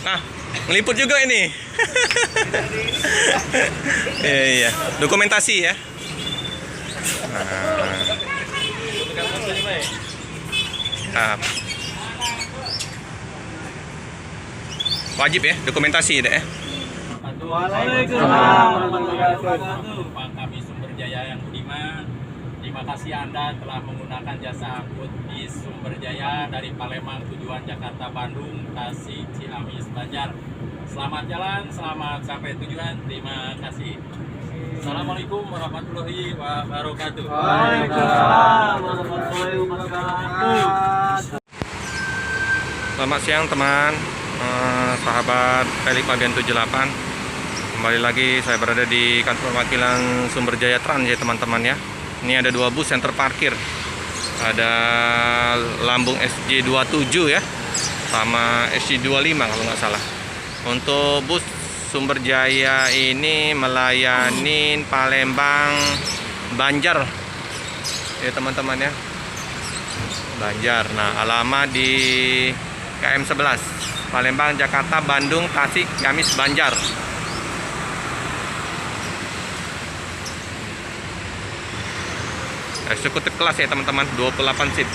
Nah, ngeliput juga ini. Iya, dokumentasi ya. Nah. Wajib ya, dokumentasi deh. Waalaikumsalam warahmatullahi wabarakatuh. Pak kami Sumber Jaya yang budiman. Terima kasih Anda telah menggunakan jasa angkut di Sumber Jaya dari Palembang tujuan Jakarta, Bandung, Tasik, Ciamis, Banjar. Selamat jalan, selamat sampai tujuan. Terima kasih. Assalamualaikum warahmatullahi wabarakatuh. Waalaikumsalam warahmatullahi wabarakatuh. Selamat siang teman, sahabat Pelik Bagian 78. Kembali lagi saya berada di kantor perwakilan Sumber Jaya Trans ya teman-teman ya. Ini ada dua bus yang terparkir. Ada lambung SJ27 ya, sama SJ25 kalau nggak salah. Untuk bus Sumber Jaya ini melayani Palembang Banjar ya teman-teman ya, Banjar. Nah, alamat di KM 11 Palembang, Jakarta, Bandung, Tasik, Ciamis, Banjar. Eksekutif kelas ya teman-teman, 28 seat.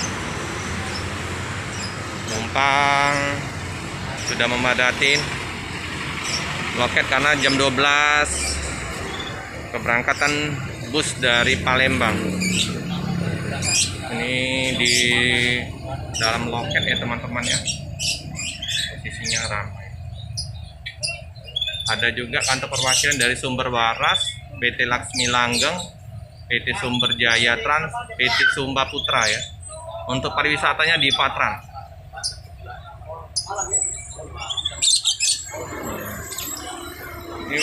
Penumpang sudah memadatin loket karena jam 12 keberangkatan bus dari Palembang. Ini di dalam loket ya teman-teman ya, posisinya ramai. Ada juga kantor perwakilan dari Sumber Waras, PT Laksmi Langgeng, PT Sumber Jaya Trans, PT Sumba Putra ya. Untuk pariwisatanya di Patran. Ini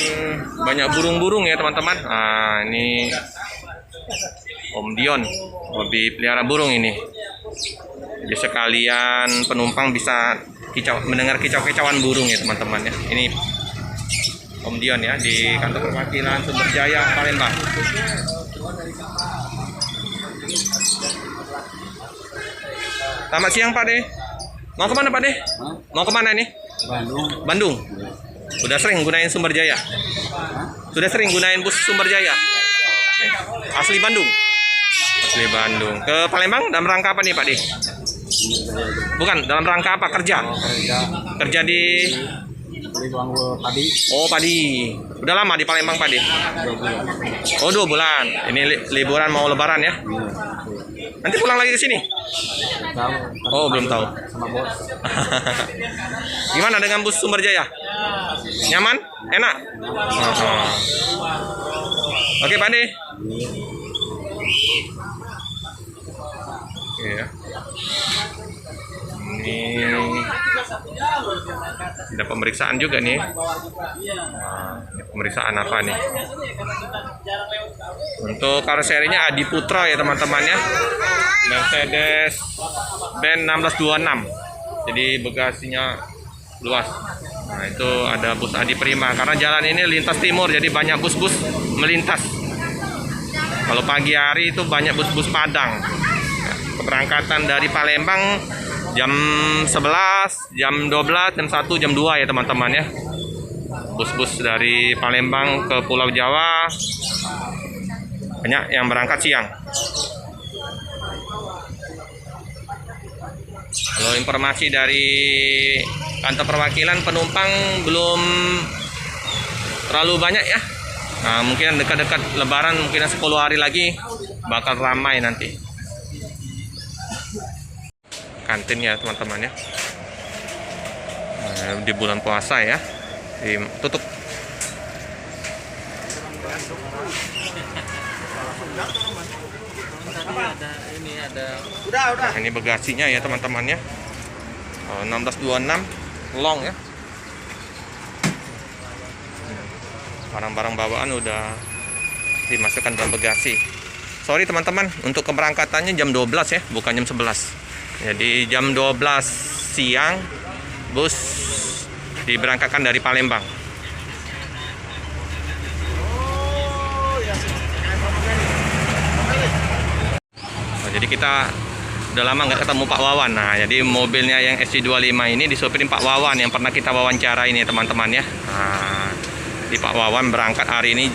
banyak burung-burung ya teman-teman. Nah, ini Om Dion hobi pelihara burung ini. Jadi sekalian penumpang bisa mendengar kicau-kicauan burung ya teman-teman ya. Ini Om Dion ya di kantor perwakilan Sumber Jaya Palembang. Selamat siang Pak De. Mau kemana Pak De? Mau kemana nih? Bandung. Sudah sering gunain Sumber Jaya? Sudah sering gunain bus Sumber Jaya? Asli Bandung? Asli Bandung. Ke Palembang dalam rangka apa nih Pak De? Bukan, dalam rangka apa? Kerja? Kerja di... Padi. Oh, padi. Udah lama di Palembang Pak De? 2 bulan. Oh, 2 bulan. Ini liburan mau lebaran ya? Nanti pulang lagi ke sini? Tahu. Oh, belum tahu. Sama bos. Gimana dengan bus Sumber Jaya? Nyaman? Enak? Oke Pak De. Iya. Ini ada pemeriksaan juga nih. Nah, ini pemeriksaan apa nih? Untuk karoserinya Adi Putra ya teman-teman ya. Mercedes Benz 1626. Jadi bagasinya luas. Nah, itu ada bus Adi Prima karena jalan ini lintas timur jadi banyak bus-bus melintas. Kalau pagi hari itu banyak bus-bus Padang. Keberangkatan dari Palembang jam 11, jam 12, jam 1, jam 2 ya teman-teman ya. Bus-bus dari Palembang ke Pulau Jawa banyak yang berangkat siang. Kalau informasi dari kantor perwakilan penumpang belum terlalu banyak ya. Nah, mungkin dekat-dekat Lebaran mungkin 10 hari lagi bakal ramai nanti. Kantin ya teman-teman ya. Nah, di bulan puasa ya ditutup. Nah, ini bagasinya ya teman-teman ya. 1626 long ya. Barang-barang bawaan udah dimasukkan dalam bagasi. Sorry teman-teman, untuk keberangkatannya jam 12 ya, bukan jam 11. Jadi jam 12 siang bus diberangkatkan dari Palembang. Nah, jadi kita Udah lama nggak ketemu Pak Wawan. Nah, jadi mobilnya yang SC25 ini disupirin Pak Wawan yang pernah kita wawancara ini teman-teman ya. Nah, di Pak Wawan berangkat hari ini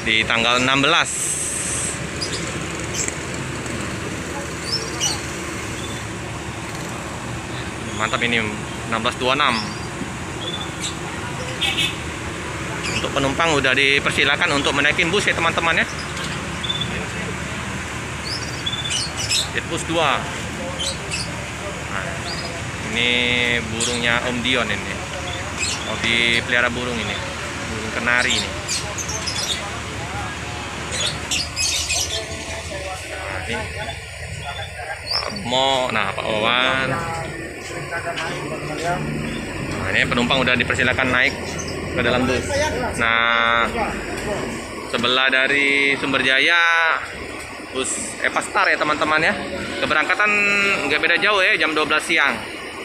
di tanggal 16. Mantap ini 1626. Untuk penumpang udah dipersilakan untuk menaikin bus ya teman-teman ya. Bus 2. Nah, ini burungnya Om Dion ini. Hobi pelihara burung ini. Burung kenari ini. Nah, ini Pak Mo, nah Pak Wawan. Nah, ini penumpang udah dipersilakan naik ke dalam bus. Nah, sebelah dari Sumberjaya bus Epastar ya teman-teman ya. Keberangkatan nggak beda jauh ya, jam 12 siang.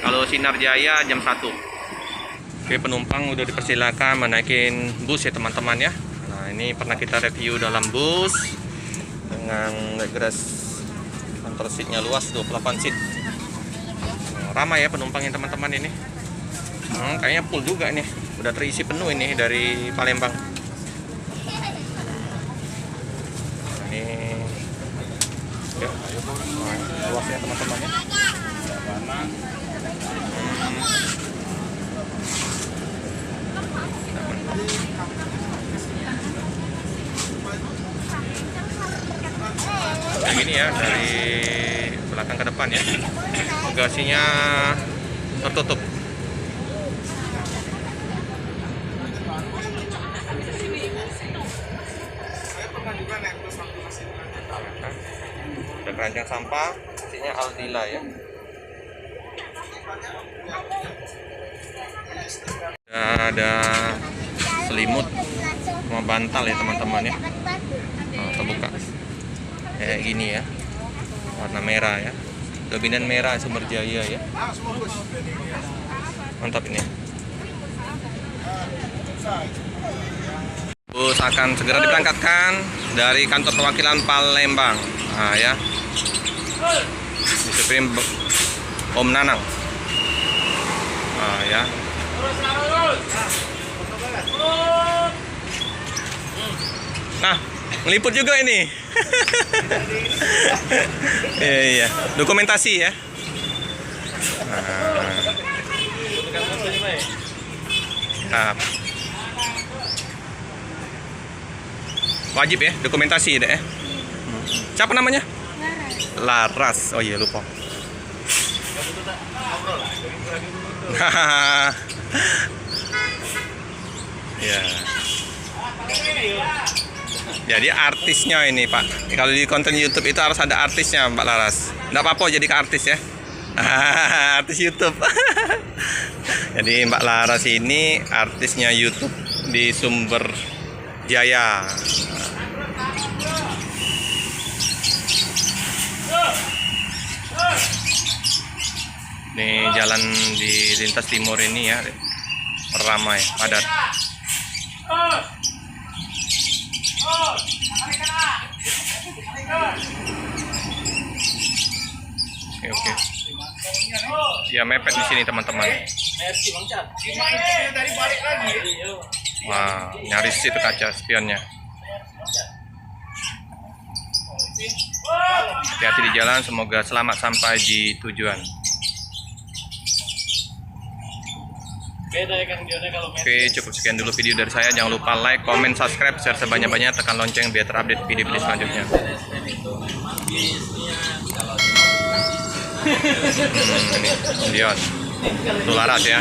Kalau Sinar Jaya jam 1. Oke, penumpang udah dipersilakan menaikin bus ya teman-teman ya. Nah, ini pernah kita review dalam bus dengan legroom counter seatnya luas 28 seat. Ramai ya penumpangnya teman-teman ini. Kayaknya full juga nih. Udah terisi penuh ini dari Palembang. Ini ya, luasnya teman-teman ya. Kayak gini ya dari belakang ke depan ya. Bagasinya tertutup. Ada keranjang sampah, isinya Aldila ya. Ada selimut sama bantal ya teman-teman ya. Nah, terbuka kayak gini ya, warna merah ya, dominan merah Sumberjaya ya. Mantap ini. Bus akan segera diberangkatkan dari kantor perwakilan Palembang. Nah ya, disupirin Om Nanang. Nah ya. Nah, ngeliput juga ini. Iya, dokumentasi ya. Nah. Wajib ya, dokumentasi deh. Siapa namanya? Laras. Oh iya, lupa. Ya. Jadi artisnya ini Pak. Kalau di konten YouTube itu harus ada artisnya Mbak Laras. Nggak apa-apa jadi ke artis ya. Artis YouTube. Jadi Mbak Laras ini artisnya YouTube di Sumberjaya. Ini jalan di lintas timur ini ya, ramai, padat. Oke. Ya mepet di sini teman-teman. Wah, nyaris itu kaca spionnya. Hati-hati di jalan, semoga selamat sampai di tujuan. Oke, cukup sekian dulu video dari saya. Jangan lupa like, comment, subscribe, share sebanyak-banyaknya, tekan lonceng biar terupdate video-video selanjutnya. Ini Dion, Laras ya.